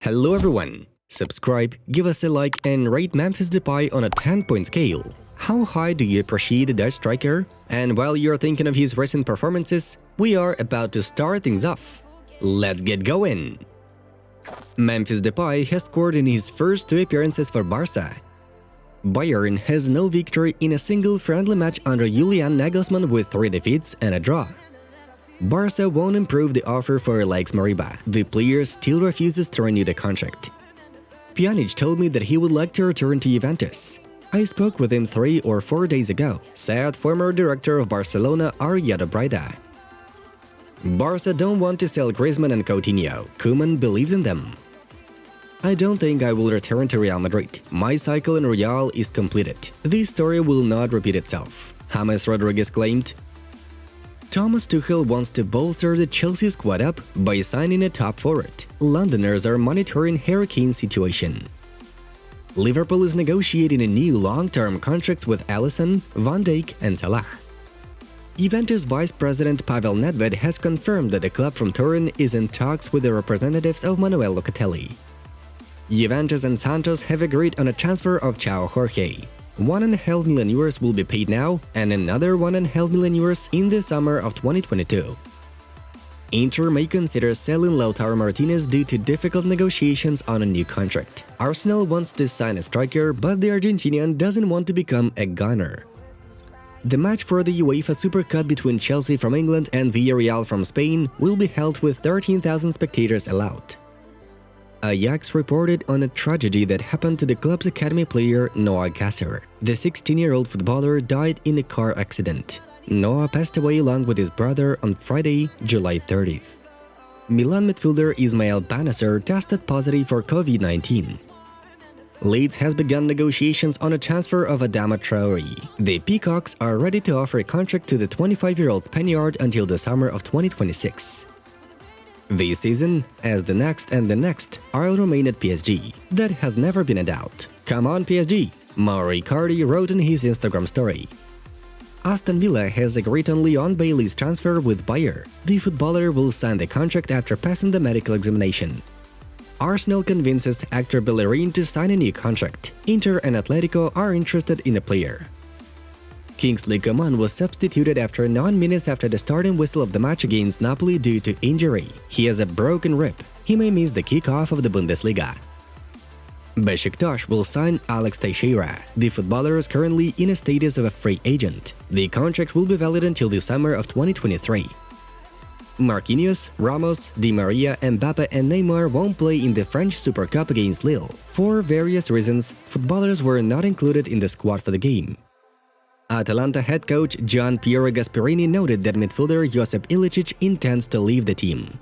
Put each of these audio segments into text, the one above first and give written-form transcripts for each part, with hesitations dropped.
Hello everyone! Subscribe, give us a like and rate Memphis Depay on a 10-point scale. How high do you appreciate the Dutch striker? And while you're thinking of his recent performances, we are about to start things off. Let's get going! Memphis Depay has scored in his first two appearances for Barça. Bayern has no victory in a single friendly match under Julian Nagelsmann with 3 defeats and a draw. Barça won't improve the offer for Alex Moriba. The player still refuses to renew the contract. Pjanic told me that he would like to return to Juventus. I spoke with him 3 or 4 days ago, said former director of Barcelona Ariada Braida. Barça don't want to sell Griezmann and Coutinho. Koeman believes in them. I don't think I will return to Real Madrid. My cycle in Real is completed. This story will not repeat itself, James Rodriguez claimed. Thomas Tuchel wants to bolster the Chelsea squad up by signing a top forward. Londoners are monitoring Harry Kane's situation. Liverpool is negotiating a new long-term contracts with Alisson, Van Dijk and Salah. Juventus Vice President Pavel Nedved has confirmed that the club from Turin is in talks with the representatives of Manuel Locatelli. Juventus and Santos have agreed on a transfer of João Jorge. €1.5 million will be paid now, and another €1.5 million in the summer of 2022. Inter may consider selling Lautaro Martinez due to difficult negotiations on a new contract. Arsenal wants to sign a striker, but the Argentinian doesn't want to become a gunner. The match for the UEFA Super Cup between Chelsea from England and Villarreal from Spain will be held with 13,000 spectators allowed. Ajax reported on a tragedy that happened to the club's academy player Noah Gasser. The 16-year-old footballer died in a car accident. Noah passed away along with his brother on Friday, July 30th. Milan midfielder Ismail Banasser tested positive for COVID-19. Leeds has begun negotiations on a transfer of Adama Traore. The Peacocks are ready to offer a contract to the 25-year-old Spaniard until the summer of 2026. This season, as the next and the next, I'll remain at PSG. That has never been a doubt. Come on PSG, Mauro Icardi wrote in his Instagram story. Aston Villa has agreed on Leon Bailey's transfer with Bayer. The footballer will sign the contract after passing the medical examination. Arsenal convinces actor Bellerin to sign a new contract. Inter and Atletico are interested in the player. Kingsley Coman was substituted after 9 minutes after the starting whistle of the match against Napoli due to injury. He has a broken rib. He may miss the kickoff of the Bundesliga. Besiktas will sign Alex Teixeira. The footballer is currently in a status of a free agent. The contract will be valid until the summer of 2023. Marquinhos, Ramos, Di Maria, Mbappe and Neymar won't play in the French Super Cup against Lille. For various reasons, footballers were not included in the squad for the game. Atalanta head coach Gian Piero Gasperini noted that midfielder Josip Ilicic intends to leave the team.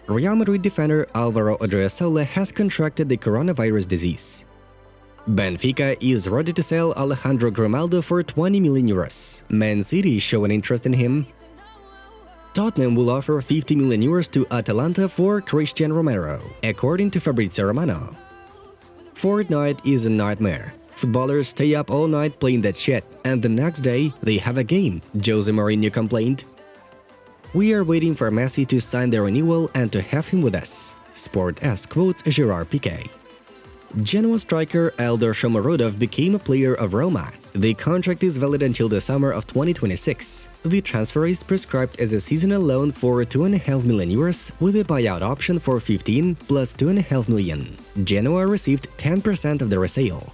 Real Madrid defender Alvaro Odriozola has contracted the coronavirus disease. Benfica is ready to sell Alejandro Grimaldo for €20 million. Man City show an interest in him. Tottenham will offer €50 million to Atalanta for Christian Romero, according to Fabrizio Romano. Fortnite is a nightmare. Footballers stay up all night playing that shit, and the next day they have a game, Jose Mourinho complained. We are waiting for Messi to sign the renewal and to have him with us, Sport.S quotes Gerard Piqué. Genoa striker Eldor Shomurodov became a player of Roma. The contract is valid until the summer of 2026. The transfer is prescribed as a seasonal loan for €2.5 million with a buyout option for 15 plus €2.5 million. Genoa received 10% of the resale.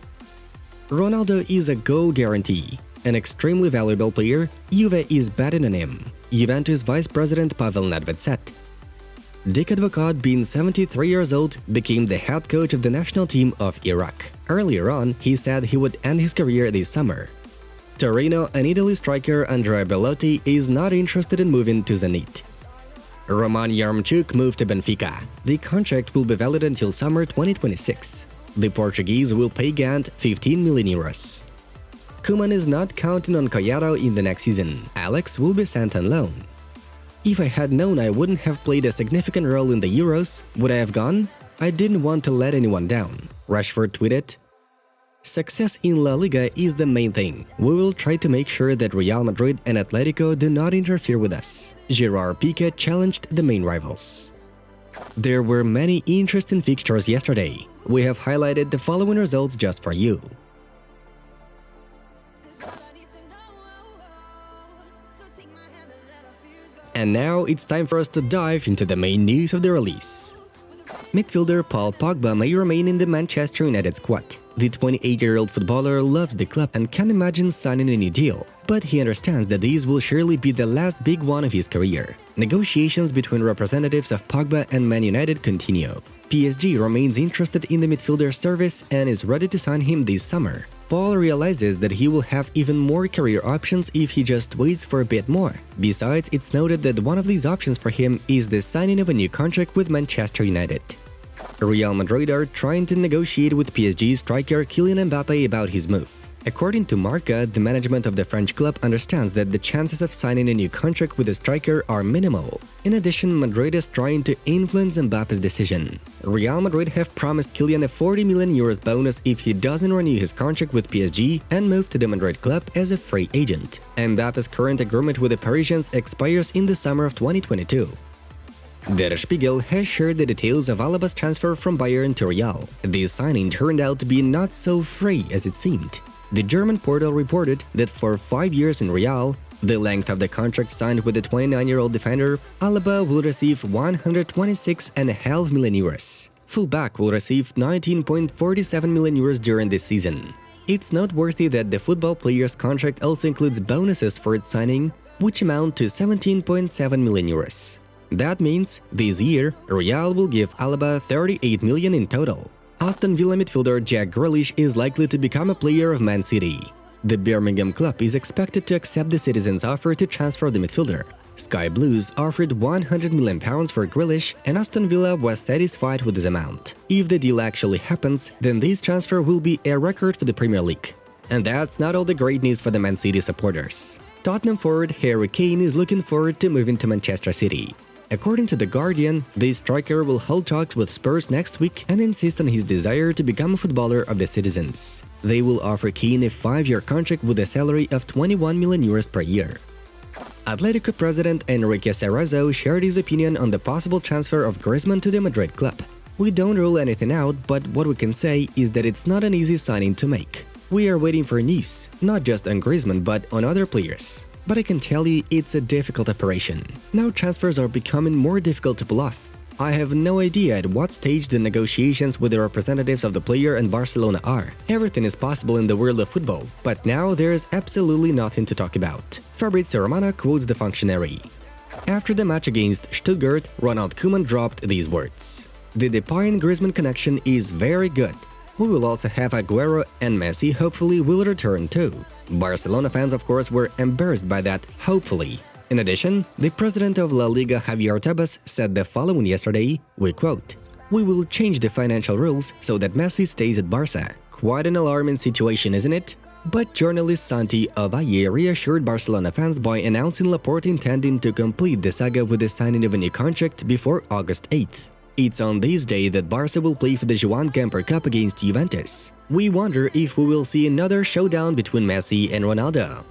Ronaldo is a goal guarantee. An extremely valuable player, Juve is betting on him, Juventus Vice President Pavel Nedved said. Dick Advocaat, being 73 years old, became the head coach of the national team of Iraq. Earlier on, he said he would end his career this summer. Torino and Italy striker Andrea Bellotti is not interested in moving to Zenit. Roman Yaremchuk moved to Benfica. The contract will be valid until summer 2026. The Portuguese will pay Gant €15 million. Koeman is not counting on Collado in the next season. Alex will be sent on loan. If I had known I wouldn't have played a significant role in the Euros, would I have gone? I didn't want to let anyone down, Rashford tweeted. Success in La Liga is the main thing. We will try to make sure that Real Madrid and Atletico do not interfere with us. Gerard Piqué challenged the main rivals. There were many interesting fixtures yesterday. We have highlighted the following results just for you. And now it's time for us to dive into the main news of the release. Midfielder Paul Pogba may remain in the Manchester United squad. The 28-year-old footballer loves the club and can't imagine signing a new deal, but he understands that this will surely be the last big one of his career. Negotiations between representatives of Pogba and Man United continue. PSG remains interested in the midfielder's service and is ready to sign him this summer. Paul realizes that he will have even more career options if he just waits for a bit more. Besides, it's noted that one of these options for him is the signing of a new contract with Manchester United. Real Madrid are trying to negotiate with PSG striker Kylian Mbappe about his move. According to Marca, the management of the French club understands that the chances of signing a new contract with the striker are minimal. In addition, Madrid is trying to influence Mbappe's decision. Real Madrid have promised Kylian a 40 million euros bonus if he doesn't renew his contract with PSG and move to the Madrid club as a free agent. Mbappe's current agreement with the Parisians expires in the summer of 2022. Der Spiegel has shared the details of Alaba's transfer from Bayern to Real. This signing turned out to be not so free as it seemed. The German portal reported that for 5 years in Real, the length of the contract signed with the 29-year-old defender, Alaba will receive 126.5 million euros. Fullback will receive 19.47 million euros during this season. It's noteworthy that the football player's contract also includes bonuses for its signing, which amount to 17.7 million euros. That means, this year, Real will give Alaba 38 million in total. Aston Villa midfielder Jack Grealish is likely to become a player of Man City. The Birmingham club is expected to accept the citizens' offer to transfer the midfielder. Sky Blues offered £100 million for Grealish, and Aston Villa was satisfied with this amount. If the deal actually happens, then this transfer will be a record for the Premier League. And that's not all the great news for the Man City supporters. Tottenham forward Harry Kane is looking forward to moving to Manchester City. According to The Guardian, the striker will hold talks with Spurs next week and insist on his desire to become a footballer of the citizens. They will offer Kane a 5-year contract with a salary of 21 million euros per year. Atletico president Enrique Cerezo shared his opinion on the possible transfer of Griezmann to the Madrid club. We don't rule anything out, but what we can say is that it's not an easy signing to make. We are waiting for news, not just on Griezmann but on other players. But I can tell you it's a difficult operation. Now transfers are becoming more difficult to pull off. I have no idea at what stage the negotiations with the representatives of the player and Barcelona are. Everything is possible in the world of football, but now there is absolutely nothing to talk about. Fabrizio Romano quotes the functionary. After the match against Stuttgart, Ronald Koeman dropped these words. The Depay and Griezmann connection is very good. We will also have Aguero, and Messi hopefully will return too. Barcelona fans, of course, were embarrassed by that hopefully. In addition, the president of La Liga, Javier Tebas, said the following yesterday, we quote, "We will change the financial rules so that Messi stays at Barça." Quite an alarming situation, isn't it? But journalist Santi Ovalle reassured Barcelona fans by announcing Laporta intending to complete the saga with the signing of a new contract before August 8th. It's on this day that Barça will play for the Joan Gamper Cup against Juventus. We wonder if we will see another showdown between Messi and Ronaldo.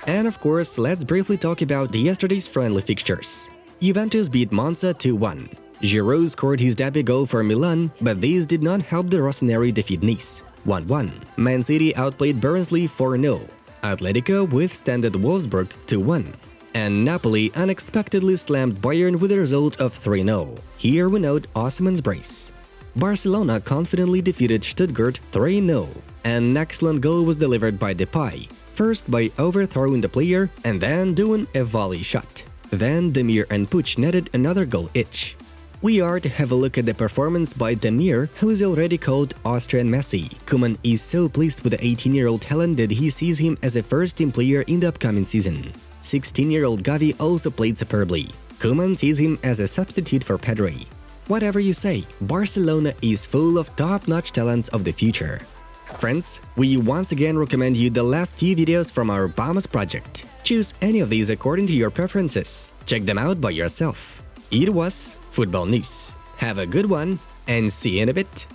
And of course, let's briefly talk about yesterday's friendly fixtures. Juventus beat Monza 2-1. Giroud scored his debut goal for Milan, but this did not help the Rossoneri defeat Nice 1-1. Man City outplayed Barnsley 4-0. Atletico withstood Wolfsburg 2-1. And Napoli unexpectedly slammed Bayern with a result of 3-0. Here we note Osimhen's brace. Barcelona confidently defeated Stuttgart 3-0. An excellent goal was delivered by Depay, first by overthrowing the player and then doing a volley shot. Then Demir and Puig netted another goal each. We are to have a look at the performance by Demir, who is already called Austrian Messi. Koeman is so pleased with the 18-year-old talent that he sees him as a first-team player in the upcoming season. 16-year-old Gavi also played superbly. Koeman sees him as a substitute for Pedri. Whatever you say, Barcelona is full of top-notch talents of the future. Friends, we once again recommend you the last few videos from our Bahamas project. Choose any of these according to your preferences. Check them out by yourself. It was Football News. Have a good one, and see you in a bit.